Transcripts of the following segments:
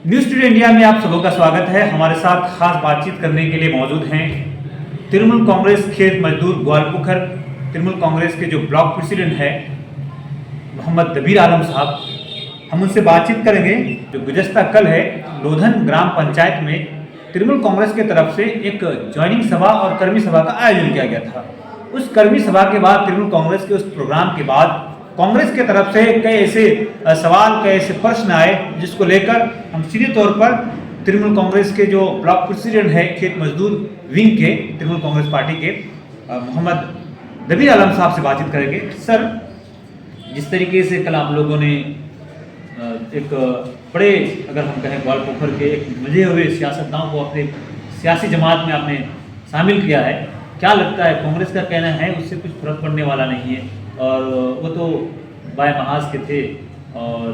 News today India में आप सबों का स्वागत है। हमारे साथ खास बातचीत करने के लिए मौजूद हैं तृणमूल कांग्रेस खेत मजदूर ग्वालपोखर तृणमूल कांग्रेस के जो ब्लॉक प्रेसिडेंट है मोहम्मद दबीर आलम साहब। हम उनसे बातचीत करेंगे। जो गुज़श्ता कल है लोधन ग्राम पंचायत में तृणमूल कांग्रेस की तरफ से एक ज्वाइनिंग सभा और कर्मी सभा का आयोजन किया गया था। उस कर्मी सभा के बाद तृणमूल कांग्रेस के उस प्रोग्राम के बाद कांग्रेस की तरफ से कई ऐसे सवाल कई ऐसे प्रश्न आए जिसको लेकर हम सीधे तौर पर तृणमूल कांग्रेस के जो ब्लॉक प्रेसिडेंट है खेत मजदूर विंग के तृणमूल कांग्रेस पार्टी के मोहम्मद दबीर आलम साहब से बातचीत करेंगे। सर, जिस तरीके से कल आप लोगों ने एक बड़े अगर हम कहें ग्वालपोखर के एक मजे हुए सियासतदानों को अपने सियासी जमात में आपने शामिल किया है, क्या लगता है कांग्रेस का कहना है उससे कुछ फर्क पड़ने वाला नहीं है और वो तो बाय महाज के थे और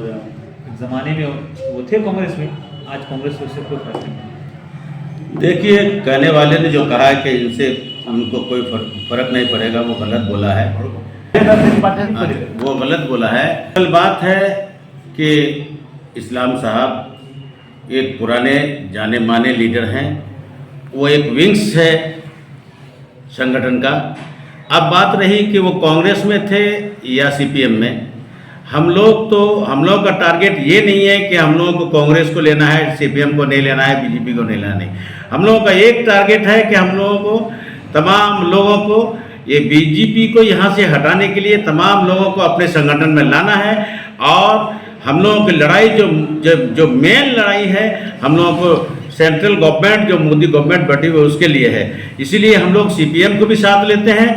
ज़माने में वो थे कांग्रेस में, आज कांग्रेस से उससे कोई फर्क नहीं। देखिए, कहने वाले ने जो कहा है कि इनसे हमको कोई फर्क नहीं पड़ेगा, वो गलत बोला है। वो गलत बोला है। कल बात है कि इस्लाम साहब एक पुराने जाने माने लीडर हैं, वो एक विंग्स है संगठन का। अब बात रही कि वो कांग्रेस में थे या सीपीएम में। हम लोग का टारगेट ये नहीं है कि हम लोगों को कांग्रेस को लेना है, सीपीएम को नहीं लेना है, बीजेपी को नहीं लेना नहीं। हम लोगों का एक टारगेट है कि हम लोगों को तमाम लोगों को ये बीजेपी को यहाँ से हटाने के लिए तमाम लोगों को अपने संगठन में लाना है। और हम लोगों की लड़ाई जो मेन लड़ाई है हम लोगों को सेंट्रल गवर्नमेंट जो मोदी गवर्नमेंट बैठी हुई उसके लिए है। इसीलिए हम लोग सीपीएम को भी साथ लेते हैं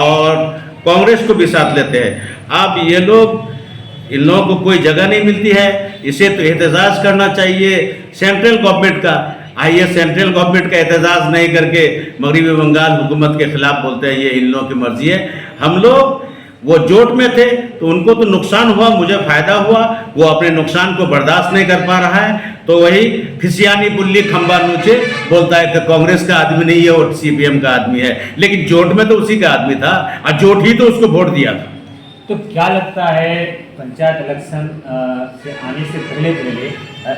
और कांग्रेस को भी साथ लेते हैं। अब ये लोग इन लोगों को कोई जगह नहीं मिलती है, इसे तो एहतजाज करना चाहिए सेंट्रल गवर्नमेंट का। आइए सेंट्रल गवर्नमेंट का एहतजाज नहीं करके मगरबी बंगाल हुकूमत के खिलाफ बोलते हैं, ये इन लोगों की मर्जी है। हम लोग वो जोट में थे तो उनको तो नुकसान हुआ, मुझे फायदा हुआ, वो अपने नुकसान को बर्दाश्त नहीं कर पा रहा है तो वही फिसियानी बुल्ली खंबा नूचे बोलता है कि कांग्रेस का आदमी नहीं है वो सीपीएम का आदमी है, लेकिन जोट में तो उसी का आदमी था और जोट ही तो उसको वोट दिया था। तो क्या लगता है पंचायत इलेक्शन से आने से पहले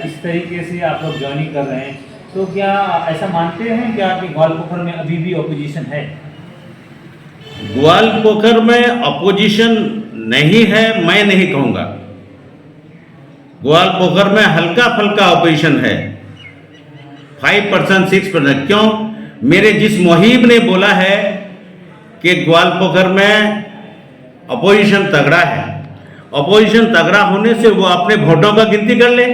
इस तरीके से आप लोग ज्वाइनिंग कर रहे हैं, तो क्या ऐसा मानते हैं क्या कि ग्वालपोखर में अभी भी अपोजिशन है? ग्वालपोखर में अपोजिशन नहीं है, मैं नहीं कहूँगा। ग्वालपोखर में हल्का फुल्का अपोजिशन है, 5% 6%। क्यों? मेरे जिस मुहिब ने बोला है कि ग्वालपोखर में अपोजिशन तगड़ा है, अपोजिशन तगड़ा होने से वो अपने वोटों का गिनती कर ले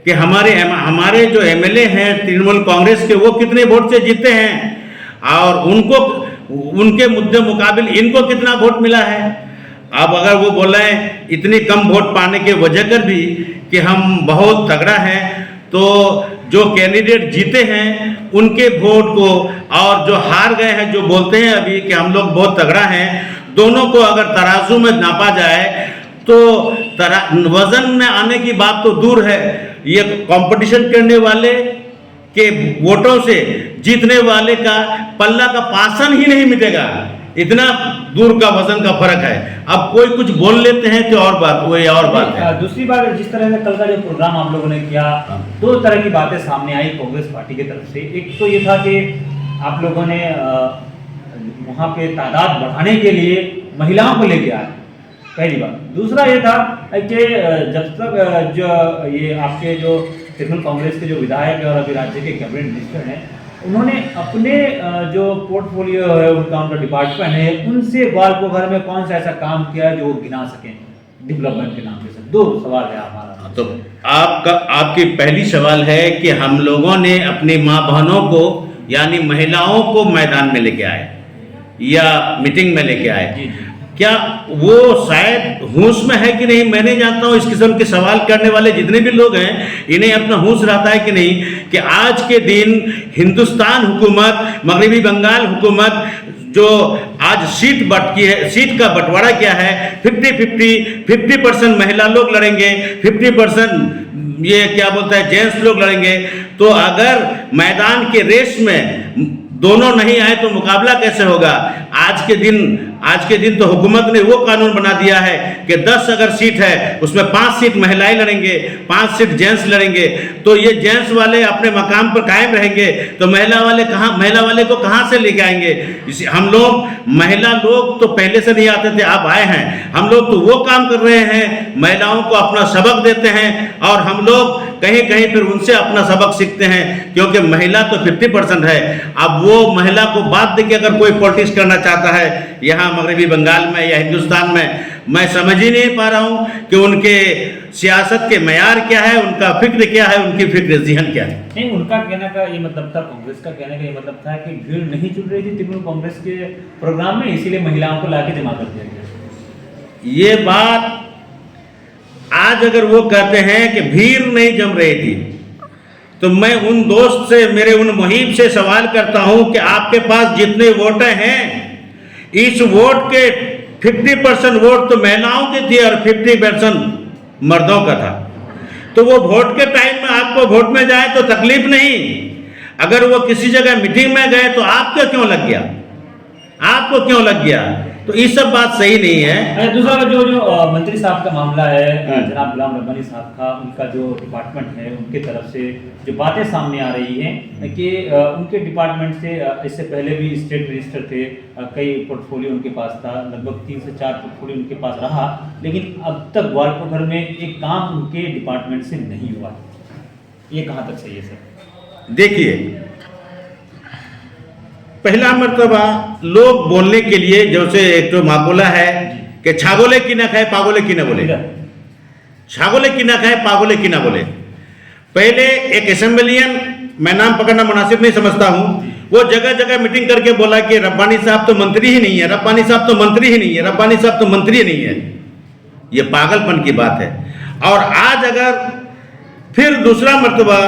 कि हमारे जो एमएलए हैं तृणमूल कांग्रेस के वो कितने वोट से जीते हैं और उनके मुद्दे मुकाबिल इनको कितना वोट मिला है। अब अगर वो बोल रहे हैं इतनी कम वोट पाने के वजह कर भी कि हम बहुत तगड़ा हैं, तो जो कैंडिडेट जीते हैं उनके वोट को और जो हार गए हैं जो बोलते हैं अभी कि हम लोग बहुत तगड़ा हैं, दोनों को अगर तराजू में नापा जाए तो वजन में आने की बात तो दूर है, ये कंपटीशन करने वाले के वोटों से जीतने वाले का पल्ला का पासन ही नहीं मिटेगा, इतना दूर का वजन का फर्क है। अब कोई कुछ बोल लेते हैं तो और बात है। दूसरी बात, जिस तरह से कल का जो प्रोग्राम आप लोगों ने किया, दो तरह की बातें सामने आई कांग्रेस पार्टी की तरफ से। एक तो ये था कि आप लोगों ने वहाँ पे तादाद बढ़ाने के लिए महिलाओं को लेके आए, पहली बात। दूसरा ये था कि जब तक जो ये आपके जो तृणमूल कांग्रेस के जो विधायक और अभी राज्य के कैबिनेट मिनिस्टर हैं, उन्होंने अपने जो पोर्टफोलियो है उनका डिपार्टमेंट है उनसे ग्वालपोखर में कौन सा ऐसा काम किया है जो वो गिना सकें डेवलपमेंट के नाम पे। सर, दो सवाल है हमारा। तो आपकी पहली सवाल है कि हम लोगों ने अपनी माँ बहनों को यानी महिलाओं को मैदान में लेके आए या मीटिंग में लेके आए। जी। क्या वो शायद होश में है कि नहीं मैं नहीं जानता हूँ। इस किस्म के सवाल करने वाले जितने भी लोग हैं इन्हें अपना होश रहता है कि नहीं कि आज के दिन हिंदुस्तान हुकूमत, मगरबी बंगाल हुकूमत जो आज सीट का बंटवारा किया है 50% महिला लोग लड़ेंगे, 50% ये क्या बोलता है जेंट्स लोग लड़ेंगे। तो अगर मैदान के रेस में दोनों नहीं आए तो मुकाबला कैसे होगा। आज के दिन तो हुकूमत ने वो कानून बना दिया है कि 10 अगर सीट है उसमें 5 सीट महिलाएं लड़ेंगे, 5 सीट जेंट्स लड़ेंगे। तो ये जेंट्स वाले अपने मकाम पर कायम रहेंगे तो महिला वाले को कहाँ से लेके आएंगे। हम लोग महिला लोग तो पहले से नहीं आते थे, अब आए हैं। हम लोग तो वो काम कर रहे हैं, महिलाओं को अपना सबक देते हैं और हम लोग कहीं कहीं फिर उनसे अपना सबक सीखते हैं, क्योंकि महिला तो 50% है। अब वो महिला को बात दे के अगर कोई पॉलिटिक्स करना चाहता है यहाँ मगरबी बंगाल में या हिंदुस्तान में, मैं समझ ही नहीं पा रहा हूँ कि उनके सियासत के मयार क्या है, उनका फिक्र क्या है, उनकी फिक्र ज़हन क्या है। नहीं, उनका कहने का ये मतलब था, कांग्रेस का कहने का ये मतलब था कि भीड़ नहीं जुड़ रही थी तृणमूल कांग्रेस के प्रोग्राम में, इसीलिए महिलाओं को लाके जमा कर दिया गया। ये बात आज अगर वो कहते हैं कि भीड़ नहीं जम रही थी, तो मैं उन दोस्त से, मेरे उन मुहिब से सवाल करता हूं कि आपके पास जितने वोट हैं, इस वोट के 50% वोट तो महिलाओं के थे और 50% मर्दों का था। तो वो वोट के टाइम में आपको वोट में जाए तो तकलीफ नहीं, अगर वो किसी जगह मीटिंग में गए तो आपको क्यों लग गया, आपको क्यों लग गया। तो ये सब बात सही नहीं है। दूसरा जो मंत्री साहब का मामला है, जनाब गुलाम रब्बानी साहब का, उनका जो डिपार्टमेंट है उनके तरफ से जो बातें सामने आ रही हैं कि उनके डिपार्टमेंट से इससे पहले भी स्टेट मिनिस्टर थे, कई पोर्टफोलियो उनके पास था, लगभग 3 से 4 पोर्टफोलियो उनके पास रहा, लेकिन अब तक ग्वालियर में एक काम उनके डिपार्टमेंट से नहीं हुआ। ये कहाँ तक सही है सर? देखिए, पहला मर्तबा लोग बोलने के लिए, जैसे एक तो माकोला है कि छागोले की ना खाए पागोले की ना बोले, छागोले की ना खाए पागोले की ना बोले। पहले एक असेंबलियन, मैं नाम पकड़ना मुनासिब नहीं समझता हूँ, वो जगह जगह मीटिंग करके बोला कि रब्बानी साहब तो मंत्री ही नहीं है, रब्बानी साहब तो मंत्री ही नहीं है, रब्बानी साहब तो मंत्री ही नहीं है। ये पागलपन की बात है। और आज अगर फिर दूसरा मर्तबा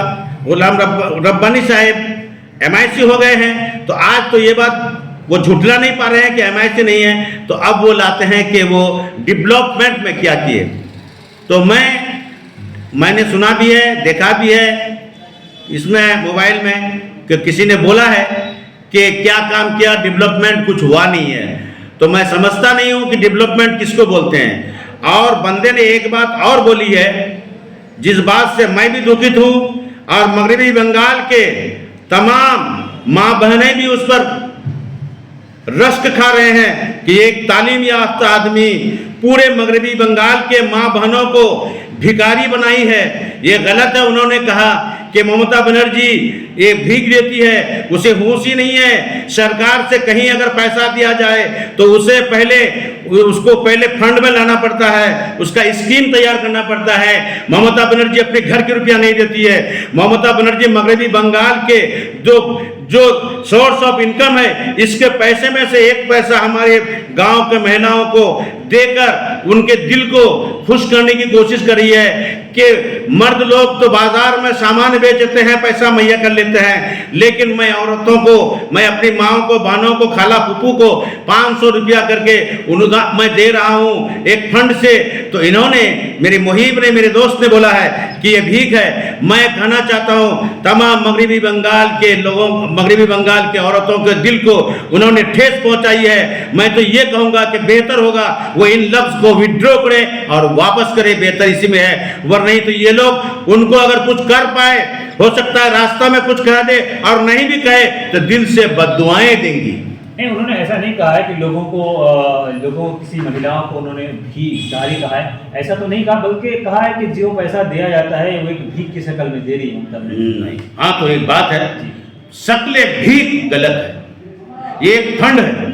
गुलाम रब्बानी साहब MIC हो गए हैं, तो आज तो ये बात वो झुठला नहीं पा रहे हैं कि MIC नहीं है, तो अब वो लाते हैं कि वो डेवलपमेंट में क्या किए। तो मैंने सुना भी है, देखा भी है इसमें मोबाइल में कि किसी ने बोला है कि क्या काम किया, डेवलपमेंट कुछ हुआ नहीं है। तो मैं समझता नहीं हूँ कि डेवलपमेंट किसको बोलते हैं। और बंदे ने एक बात और बोली है जिस बात से मैं भी दुखित हूँ और मगरबी बंगाल के तमाम माँ बहनें भी उस पर रश्क खा रहे हैं कि एक तालीम याफ्ता आदमी पूरे मगरबी बंगाल के माँ बहनों को भिखारी बनाई है। ये गलत है। उन्होंने कहा कि ममता बनर्जी ये भीख देती है, उसे होश ही नहीं है। सरकार से कहीं अगर पैसा दिया जाए तो उसको पहले फंड में लाना पड़ता है, उसका स्कीम तैयार करना पड़ता है। ममता बनर्जी अपने घर के रुपया नहीं देती है। ममता बनर्जी मगरबी बंगाल के जो सोर्स ऑफ इनकम है, इसके पैसे में से एक पैसा हमारे गांव के महिलाओं को देकर उनके दिल को खुश करने की कोशिश करी है कि मर्द लोग तो बाजार में सामान बेचते हैं, पैसा मुहैया कर लेते हैं, लेकिन मैं औरतों को, मैं अपनी माओं को, बहनों को, खाला फूफू को 500 रुपया करके अनुदान मैं दे रहा हूं एक फंड से। तो इन्होंने, मेरे मुहिब ने, मेरे दोस्त ने बोला है कि ये भीख है। मैं कहना चाहता हूं तमाम मगरबी बंगाल के लोगों, मगरबी बंगाल के औरतों के दिल को उन्होंने ठेस पहुंचाई है। मैं तो ये कहूंगा कि बेहतर होगा वो इन लफ्ज को विड्रॉ करे और वापस करे, बेहतर इसी में है। नहीं तो ये लोग उनको अगर कुछ कर पाए, हो सकता है रास्ता में कुछ कह दे, और नहीं भी कहे तो दिल से बद्दुआएं देंगी। नहीं, उन्होंने ऐसा नहीं कहा है कि लोगों को किसी महिलाओं को उन्होंने भिखारी कहा है, ऐसा तो नहीं कहा, बल्कि कहा है कि जो पैसा दिया जाता है वो एक भीख की शक्ल में दे रही है नहीं। हाँ, तो एक बात है, शक्ल भीख गलत है। ये एक फंड है,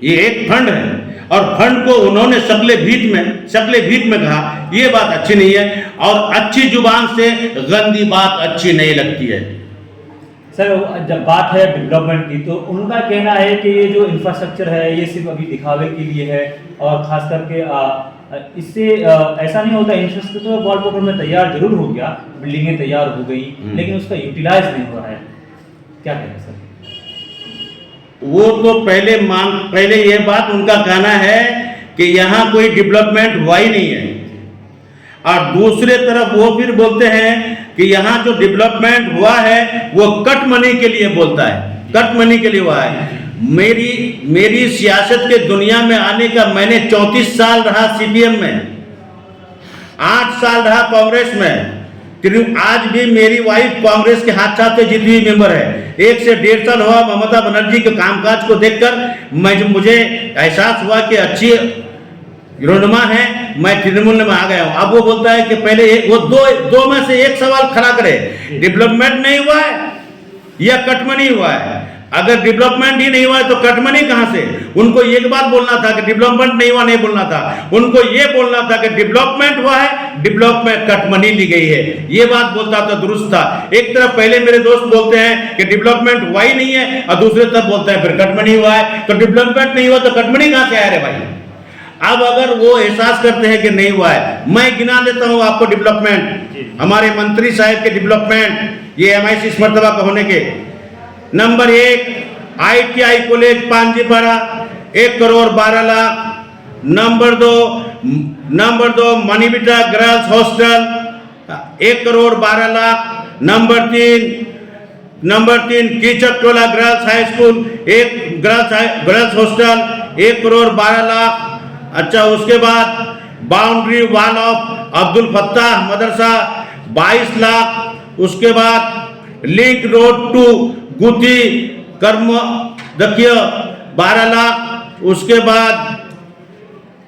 ये एक फंड है, और फंड को उन्होंने शक्ल भीख में कहा। ये बात अच्छी नहीं है, और अच्छी जुबान से गंदी बात अच्छी नहीं लगती है। सर, जब बात है डेवलपमेंट की, तो उनका कहना है कि ये जो इंफ्रास्ट्रक्चर है ये सिर्फ अभी दिखावे के लिए है, और खास करके इससे ऐसा नहीं होता। इंफ्रास्ट्रक्चर ग्वालियर में तैयार जरूर हो गया, बिल्डिंगें तैयार हो गई, लेकिन उसका यूटिलाइज नहीं हो रहा है। क्या कहना सर? वो तो पहले ये बात उनका कहना है कि यहाँ कोई डेवलपमेंट हुआ ही नहीं है, और दूसरे तरफ वो फिर बोलते हैं कि यहाँ जो डेवलपमेंट हुआ है वो कट मनी के लिए बोलता है। कट मनी के लिए हुआ है। मेरी सियासत के दुनिया में आने का, मैंने 34 साल रहा सीपीएम में, 8 साल रहा कांग्रेस में। आज भी मेरी वाइफ कांग्रेस के हाथ से जीती हुई मेंबर है। 1 से 1.5 साल हुआ ममता बनर्जी के कामकाज को देखकर मुझे एहसास हुआ कि अच्छी रोनमा है, मैं तृणमूल में आ गया हूं। अब वो बोलता है कि पहले वो दो में से एक सवाल खड़ा करे, डेवलपमेंट नहीं हुआ है या कटमनी हुआ है। अगर डेवलपमेंट ही नहीं हुआ है तो कटमनी कहां से? उनको एक बात बोलना था कि डेवलपमेंट नहीं हुआ, नहीं बोलना था। उनको ये बोलना था कि डेवलपमेंट हुआ है, डेवलपमेंट कटमनी ली गई है, ये बात बोलता तो दुरुस्त था। एक तरफ पहले मेरे दोस्त बोलते हैं कि डेवलपमेंट हुआ ही नहीं है और दूसरे तरफ बोलते हैं फिर कटमनी हुआ है। तो डेवलपमेंट नहीं हुआ तो कटमनी कहां से आया रे भाई? अब अगर वो एहसास करते हैं कि नहीं हुआ है, मैं गिना देता हूं आपको डेवलपमेंट, हमारे मंत्री साहब के डेवलपमेंट, ये MIC इस मर्तबा का होने के। Number 1 ITI college Panjipara 1 crore 12 lakh. Number 2 Manibita girls hostel 1 crore 12 lakh. Number 3 Kichak Tola girls high school, एक गर्ल्स हॉस्टल 1 करोड़ 12 लाख। अच्छा, उसके बाद boundary wall of Abdul Fattah मदरसा 22 लाख। उसके बाद लिंक रोड टू गुथी कर्म देखिए 12 लाख। उसके बाद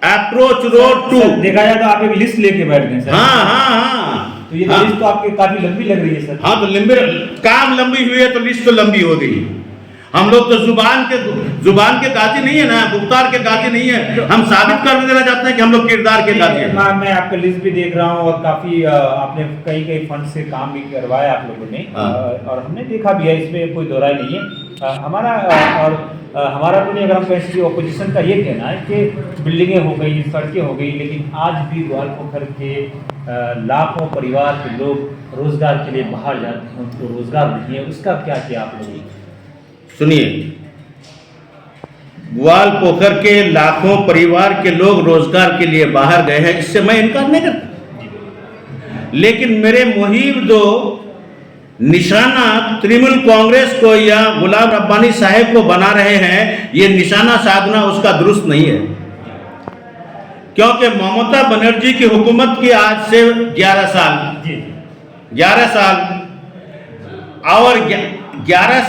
अप्रोच रोड टू, देखा जाए तो आप एक लिस्ट लेके बैठ गए सर। हाँ। तो ये लिस्ट तो आपकी काफी लंबी लग रही है सर। हाँ, तो काम लंबी हुई है तो लिस्ट तो लंबी हो गई। हम लोग तो जुबान के गाजी नहीं है ना, गुफ्तार के गाजी नहीं है। हम साबित कर देना चाहते हैं कि हम लोग किरदार के गाजी हैं। मैं आपका लिस्ट भी देख रहा हूँ और काफी आपने कई फंड से काम भी करवाया आप लोगों ने, और हमने देखा भी है, इसमें कोई दोहराई नहीं है। हमारा तो नहीं, अगर हम कहें ऑपोजिशन का ये कहना है कि बिल्डिंगें हो गई, सड़कें हो गई, लेकिन आज भी ग्वालपोखर के लाखों परिवार के लोग रोजगार के लिए बाहर जाते हैं, उनको रोजगार नहीं है। उसका क्या किया आप लोगों ने? सुनिए, ग्वालपोखर के लाखों परिवार के लोग रोजगार के लिए बाहर गए हैं, इससे मैं इनकार नहीं करता। लेकिन मेरे मुहिब दो निशाना तृणमूल कांग्रेस को या गुलाम रब्बानी साहब को बना रहे हैं, ये निशाना साधना उसका दुरुस्त नहीं है। क्योंकि ममता बनर्जी की हुकूमत की आज से 11 साल और 11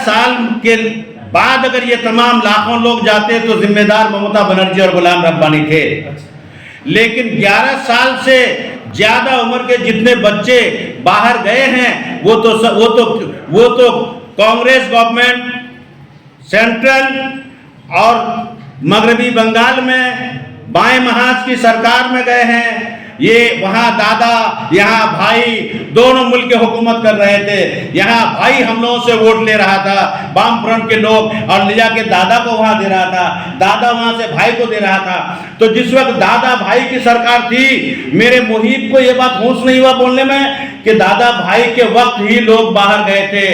साल के बाद अगर ये तमाम लाखों लोग जाते तो जिम्मेदार ममता बनर्जी और गुलाम रब्बानी थे। लेकिन 11 साल से ज्यादा उम्र के जितने बच्चे बाहर गए हैं वो तो कांग्रेस गवर्नमेंट सेंट्रल और मगरबी बंगाल में बाएं महाज की सरकार में गए हैं। ये वहां दादा यहाँ भाई दोनों मुल्क हुकूमत कर रहे थे। यहाँ भाई हम लोगों से वोट ले रहा था वाम फ्रंट के लोग, और ले जाके दादा को वहां दे रहा था, दादा वहां से भाई को दे रहा था। तो जिस वक्त दादा भाई की सरकार थी, मेरे मुहिब को ये बात होश नहीं हुआ बोलने में कि दादा भाई के वक्त ही लोग बाहर गए थे।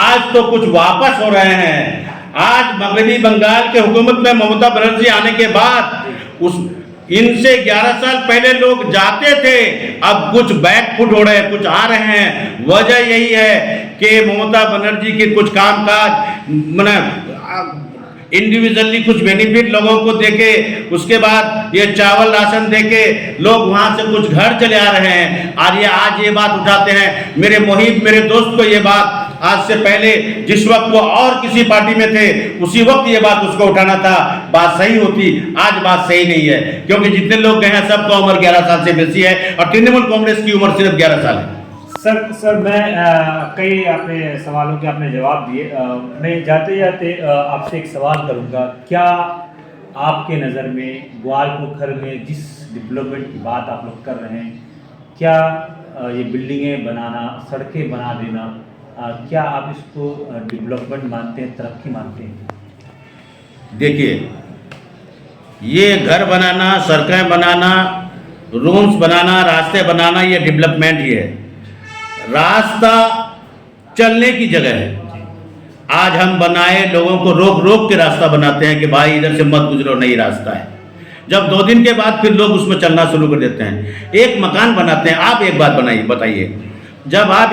आज तो कुछ वापस हो रहे हैं। आज मगरबी बंगाल के हुकूमत में ममता बनर्जी आने के बाद इनसे 11 साल पहले लोग जाते थे, अब कुछ बैकफुट हो रहे हैं, कुछ आ रहे हैं। वजह यही है कि ममता बनर्जी के कुछ कामकाज इंडिविजुअली कुछ बेनिफिट लोगों को देके, उसके बाद ये चावल राशन देके लोग वहां से कुछ घर चले आ रहे हैं। और ये आज ये बात उठाते हैं। मेरे मुहिब मेरे दोस्त को ये बात आज से पहले जिस वक्त वो और किसी पार्टी में थे उसी वक्त ये बात उसको उठाना था, बात सही होती। आज बात सही नहीं है, क्योंकि जितने लोग गए हैं सबका उम्र 11 साल से बेसी है और तृणमूल कांग्रेस की उम्र सिर्फ 11 साल है। सर मैं कई आपने सवालों के आपने जवाब दिए। मैं जाते जाते आपसे एक सवाल करूंगा, क्या आपके नज़र में ग्वालपोखर में जिस डेवलपमेंट की बात आप लोग कर रहे हैं, क्या ये बिल्डिंगें बनाना, सड़कें बना देना, क्या आप इसको डेवलपमेंट मानते हैं, तरक्की मानते हैं? देखिए, ये घर बनाना, सड़कें बनाना, रूम्स बनाना, रास्ते बनाना, ये डेवलपमेंट ही है। रास्ता चलने की जगह है। आज हम बनाए लोगों को रोक रोक के रास्ता बनाते हैं कि भाई इधर से मत गुजरो, नहीं रास्ता है। जब 2 दिन के बाद फिर लोग उसमें चलना शुरू कर देते हैं। एक मकान बनाते हैं, आप एक बात बताइए, जब आप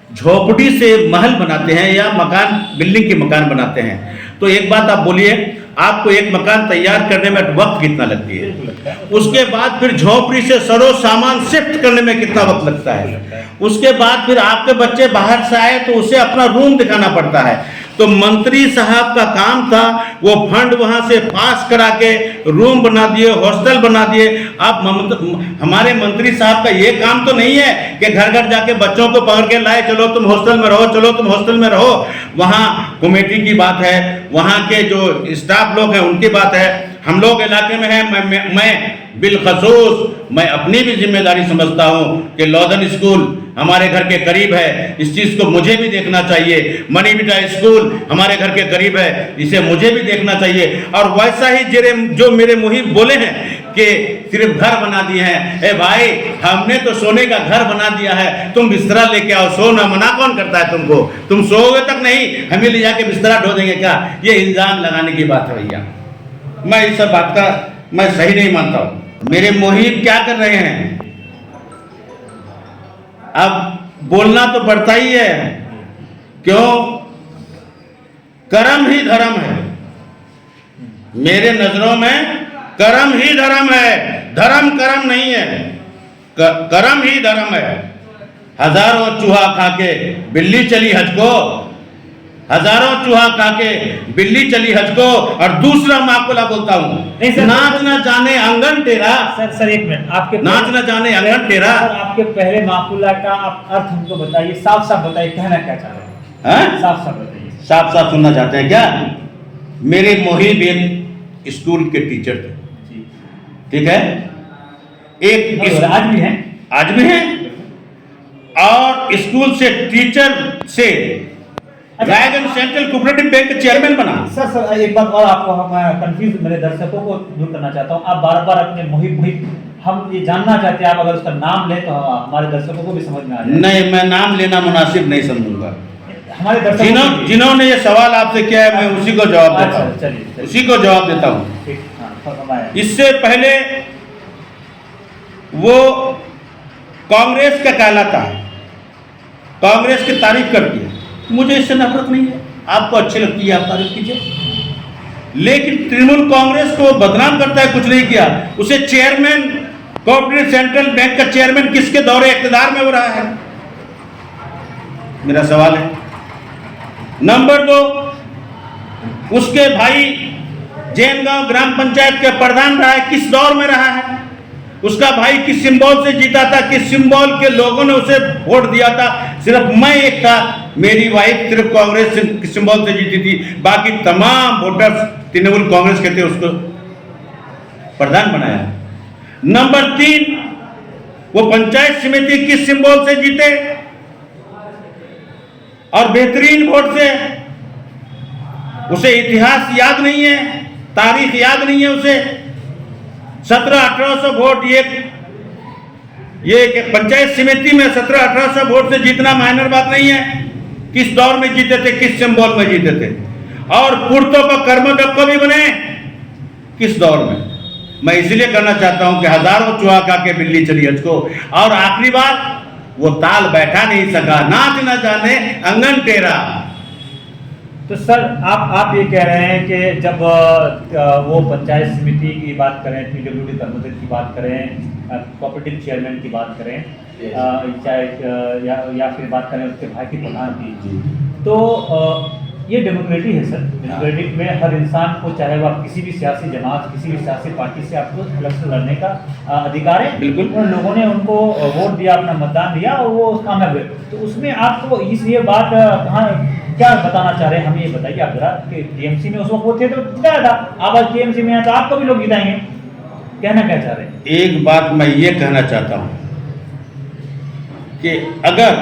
झोपड़ी से महल बनाते हैं या मकान, बिल्डिंग के मकान बनाते हैं, तो एक बात आप बोलिए, आपको एक मकान तैयार करने में वक्त कितना लगती है? उसके बाद फिर झोपड़ी से सरो सामान शिफ्ट करने में कितना वक्त लगता है? उसके बाद फिर आपके बच्चे बाहर से आए तो उसे अपना रूम दिखाना पड़ता है। तो मंत्री साहब का काम था, वो फंड वहां से पास करा के रूम बना दिए, हॉस्टल बना दिए। अब हमारे मंत्री साहब का ये काम तो नहीं है कि घर घर जाके बच्चों को पकड़ के लाए, चलो तुम हॉस्टल में रहो, चलो तुम हॉस्टल में रहो। वहाँ कमेटी की बात है, वहाँ के जो स्टाफ लोग हैं उनकी बात है। हम लोग इलाके में हैं, मैं बिलखसूस मैं अपनी भी जिम्मेदारी समझता हूँ कि लॉदन स्कूल हमारे घर के करीब है, इस चीज़ को मुझे भी देखना चाहिए। मनी बिटा स्कूल हमारे घर के करीब है, इसे मुझे भी देखना चाहिए। और वैसा ही जो मेरे मुहिब बोले हैं कि सिर्फ घर बना दिए हैं, ए भाई हमने तो सोने का घर बना दिया है, तुम बिस्तरा लेके आओ, सोना मना कौन करता है तुमको? तुम सोओगे तक नहीं, हमें ले जाके बिस्तरा ढो देंगे क्या? ये इल्जाम लगाने की बात है भैया, मैं इस सब बात का मैं सही नहीं मानता हूं। मेरे मुहिब क्या कर रहे हैं? अब बोलना तो पड़ता ही है, क्यों? कर्म ही धर्म है। मेरे नजरों में कर्म ही धर्म है, धर्म कर्म नहीं है, कर्म ही धर्म है। हजारों चूहा खा के बिल्ली चली हज को, हजारों चूहा खा के बिल्ली चली हज को। और दूसरा माकुला बोलता हूँ, नाच न जाने आंगन तेरा। सर एक मिनट, आपके नाच न जाने आंगन तेरा। आपके पहले माकुला का आप अर्थ हमको बताइए, साफ साफ बताइए, कहना क्या चाह रहे हैं? साफ साफ बताइए। साफ साफ सुनना चाहते हैं क्या? मेरे मुहिब एक स्कूल के टीचर थे, ठीक है, एक आज भी हैं, आज भी हैं, और स्कूल से टीचर से ड्रैगन सेंट्रल कोऑपरेटिव बैंक के चेयरमैन बना। सर एक बात और आपको हम कंफ्यूज, मेरे दर्शकों को दूर करना चाहता हूँ। आप बार बार अपने मुहिब हम ये जानना चाहते हैं, आप अगर उसका नाम लें तो हमारे दर्शकों को भी समझ में आ जाए। नहीं, मैं नाम लेना मुनासिब नहीं समझूंगा। हमारे दर्शकों जिन्होंने ये सवाल आपसे किया है, मैं उसी को जवाब देता हूँ। चलिए उसी को जवाब देता हूँ। इससे पहले वो कांग्रेस का कहलाता है, कांग्रेस की तारीफ करती है, मुझे इससे नफरत नहीं है, आपको अच्छी लगती है आप तारीफ कीजिए। लेकिन तृणमूल कांग्रेस को बदनाम करता है, कुछ नहीं किया। उसे चेयरमैन, कोऑपरेटिव सेंट्रल बैंक का चेयरमैन किसके दौरे इख्तिदार में हो रहा है? मेरा सवाल है। नंबर 2, उसके भाई जैनगांव ग्राम पंचायत के प्रधान रहा है, किस दौर में रहा है? उसका भाई किस सिंबल से जीता था, किस सिंबल के लोगों ने उसे वोट दिया था? सिर्फ मैं एक था, मेरी वाइफ सिर्फ कांग्रेस सिंबल से जीती थी, बाकी तमाम वोटर्स तृणमूल कांग्रेस के थे, उसको प्रधान बनाया। नंबर 3, वो पंचायत समिति किस सिंबल से जीते और बेहतरीन वोट से? उसे इतिहास याद नहीं है, तारीख याद नहीं है उसे। 1700-1800 वोट, ये पंचायत समिति में 1700-1800 वोट से जीतना माइनर बात नहीं है। किस दौर में जीते थे, किस सिंबल में जीते थे? और पुरतों का कर्मक कभी बने, किस दौर में? मैं इसलिए कहना चाहता हूं कि हजारों चूहा खा के बिल्ली चली हज को। और आखिरी बात, वो ताल बैठा नहीं सका, नाच न जाने आंगन टेरा। तो सर आप ये कह रहे हैं कि जब वो पंचायत समिति की बात करें, पीडब्ल्यूडी कर्मचारी की बात करें, कोऑपरेटिव चेयरमैन की बात करें, चाहे या फिर बात करें उसके भाई की प्रधान की, तो ये डेमोक्रेटिक है सर। डेमोक्रेटिक में हर इंसान को, चाहे वो आप किसी भी सियासी जमात, किसी भी सियासी पार्टी से, आपको इलेक्शन लड़ने का अधिकार है। बिल्कुल, उन लोगों ने उनको वोट दिया, अपना मतदान दिया और वो कामयाब हुए। तो उसमें आपको ये बात कहाँ, क्या बताना चाह रहे हैं, हमें ये बताइए आप जरा। कि टीएमसी में उस वक्त वो थे तो जिताया था, आप आज टीएमसी में हैं तो आपको भी लोग जिताएंगे, कहना क्या चाह रहे हैं? एक बात मैं ये कहना चाहता हूं कि अगर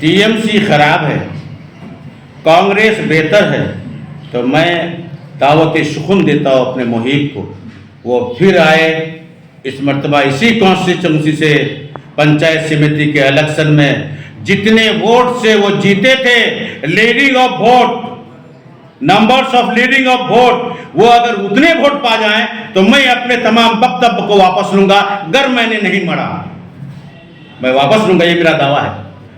टीएमसी खराब है, कांग्रेस बेहतर है, तो मैं दावत सुखुन देता हूं अपने मुहिब को, वो फिर आए इस मर्तबा इसी कॉन्स्टिट्यूंसी से पंचायत समिति के इलेक्शन में जितने वोट से वो जीते थे, leading of vote, numbers of leading of vote, वो अगर उतने वोट पा जाएं तो मैं अपने तमाम वक्तव्य को वापस लूंगा। अगर मैंने नहीं मरा, मैं वापस लूंगा, ये मेरा दावा है।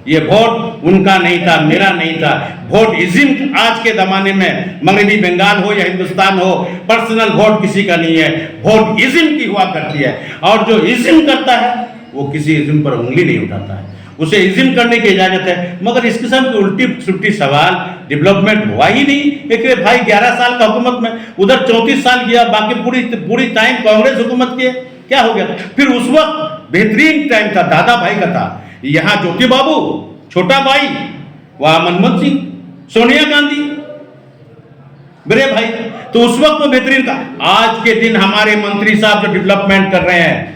ये वोट उनका नहीं था, मेरा नहीं था। वोट इज्म आज के जमाने में मगरबी बंगाल हो या हिंदुस्तान हो, पर्सनल वोट किसी का नहीं है, वोट इज्म की हुआ करती है। और जो इज्म करता है वो किसी इज्म पर उंगली नहीं उठाता है, उसे इज्म करने की इजाजत है। मगर इस किस्म के उल्टी सुल्टी सवाल, डेवलपमेंट हुआ ही नहीं। एक भाई 11 साल का हुकूमत में, उधर 34 साल किया, बाकी पूरी टाइम कांग्रेस हुकूमत की है, क्या हो गया? फिर उस वक्त बेहतरीन टाइम था, दादा भाई का था। यहाँ ज्योति बाबू, छोटा भाई, वहां मनमोहन सिंह, सोनिया गांधी, मेरे भाई, तो उस वक्त तो बेहतरीन था। आज के दिन हमारे मंत्री साहब जो डेवलपमेंट कर रहे हैं,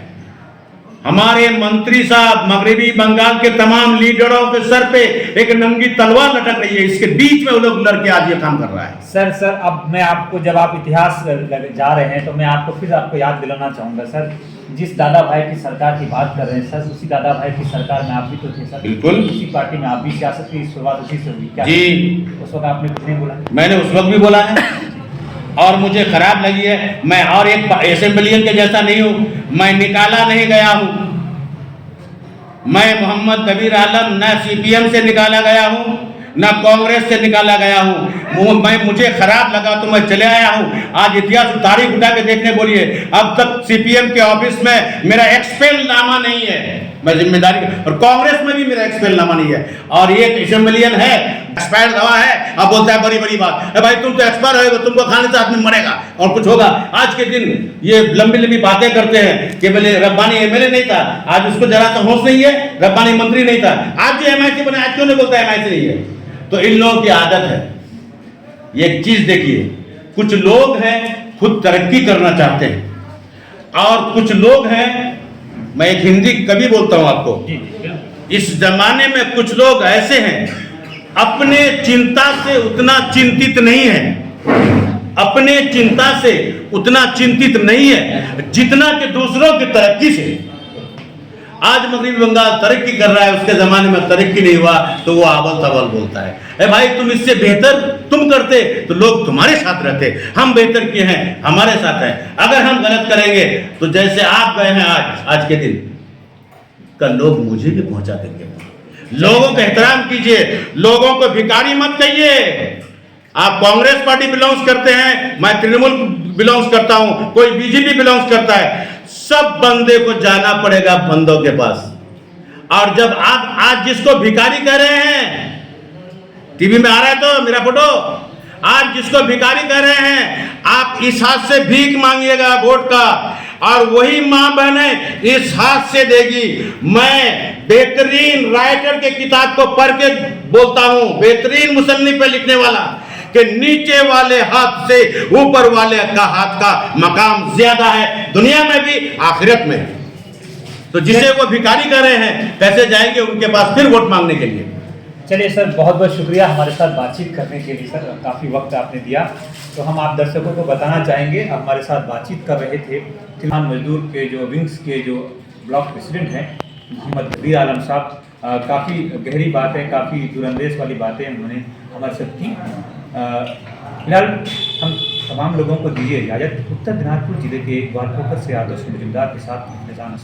हमारे मंत्री साहब मगरबी बंगाल के तमाम लीडरों के सर पे एक नंगी तलवार लटक रही है, इसके बीच में वो लोग लड़के आज ये काम कर रहा है। सर अब मैं आपको, जब आप इतिहास जा रहे हैं तो मैं आपको याद दिलाना चाहूंगा सर, जिस दादा भाई की सरकार की बात कर रहे हैं सर, उसी दादा भाई की सरकार में आप भी तो थे सर। बिल्कुल, उसी पार्टी में आप भी, सियासत की शुरुआत उसी से हुई क्या? जी, उस वक्त आपने कुछ नहीं बोला? मैंने उस वक्त भी बोला है और मुझे खराब लगी है। मैं और एक असेंबलियन के जैसा नहीं हूं, मैं निकाला नहीं गया हूं, मैं मोहम्मद कबीर आलम न सीपीएम से निकाला गया हूं ना कांग्रेस से निकाला गया हूं। मुझे खराब लगा तो मैं चले आया हूं। आज इतिहास तारीख उठा के देखने बोलिए, अब तक सीपीएम के ऑफिस में मेरा एक्सपेल नामा नहीं है, मैं जिम्मेदारी, और कांग्रेस में भी मेरा एक्सपेल नामा नहीं है। और एक असेंबलियन है, एक्सपायर दवा है, अब बोलता है बड़ी बड़ी बात, भाई तुम तो एक्सपायर होगा, तुमको खाने से आदमी मरेगा और कुछ होगा। आज के दिन ये लंबी लंबी बातें करते हैं कि बोले रब्बानी एमएलए नहीं था, आज उसको जरा सा होश नहीं है, रब्बानी मंत्री नहीं था, आज जो एमआईसी बने, आज क्यों नहीं बोलता एमआईसी नहीं है? तो इन लोगों की आदत है। एक चीज देखिए, कुछ लोग हैं खुद तरक्की करना चाहते हैं और कुछ लोग हैं, मैं एक हिंदी कवि बोलता हूं आपको, इस जमाने में कुछ लोग ऐसे हैं अपने चिंता से उतना चिंतित नहीं है, अपने चिंता से उतना चिंतित नहीं है जितना कि दूसरों की तरक्की से। आज मगरबी बंगाल तरक्की कर रहा है, उसके जमाने में तरक्की नहीं हुआ तो वो आवल तवल बोलता है। ए भाई, तुम इससे बेहतर तुम करते तो लोग तुम्हारे साथ रहते, हम बेहतर किए हैं, हमारे साथ है। अगर हम गलत करेंगे तो जैसे आप गए हैं आज के दिन, कल लोग मुझे भी पहुंचा देंगे। लोगों का एहतराम कीजिए, लोगों को भिखारी मत कहिए। आप कांग्रेस पार्टी बिलोंग्स करते हैं, मैं तृणमूल बिलोंग्स करता हूं, कोई बीजेपी बिलोंग्स करता है, सब बंदे को जाना पड़ेगा बंदों के पास। और जब आप आज जिसको भिखारी कह रहे हैं, टीवी में आ रहा है तो मेरा फोटो, आज जिसको भिखारी कह रहे हैं, आप इस हाथ से भीख मांगिएगा वोट का और वही मां बहने इस हाथ से देगी। मैं बेहतरीन राइटर के किताब को पढ़ के बोलता हूं, बेहतरीन मुसन्निफ पे लिखने वाला, कि नीचे वाले हाथ से ऊपर वाले का हाथ का मकाम ज्यादा है, दुनिया में भी आखिरत में। तो जिसे वो भिखारी कर रहे हैं, कैसे जाएंगे उनके पास फिर वोट मांगने के लिए? चलिए सर, बहुत बहुत शुक्रिया हमारे साथ बातचीत करने के लिए। सर काफ़ी वक्त आपने दिया, तो हम आप दर्शकों को बताना चाहेंगे, हमारे साथ बातचीत कर रहे थे किसान मजदूर के जो विंग्स के जो ब्लॉक प्रेसिडेंट हैं मोहम्मद कबीर आलम साहब। काफ़ी गहरी बातें, काफ़ी दूरंदेश वाली बातें उन्होंने हमारे साथ की। फिलहाल हम तमाम लोगों को दीजिए इजाज़त। उत्तर दिनाजपुर जिले के ग्वालपोखर से आदर्श मजुमदार के साथ निजाम।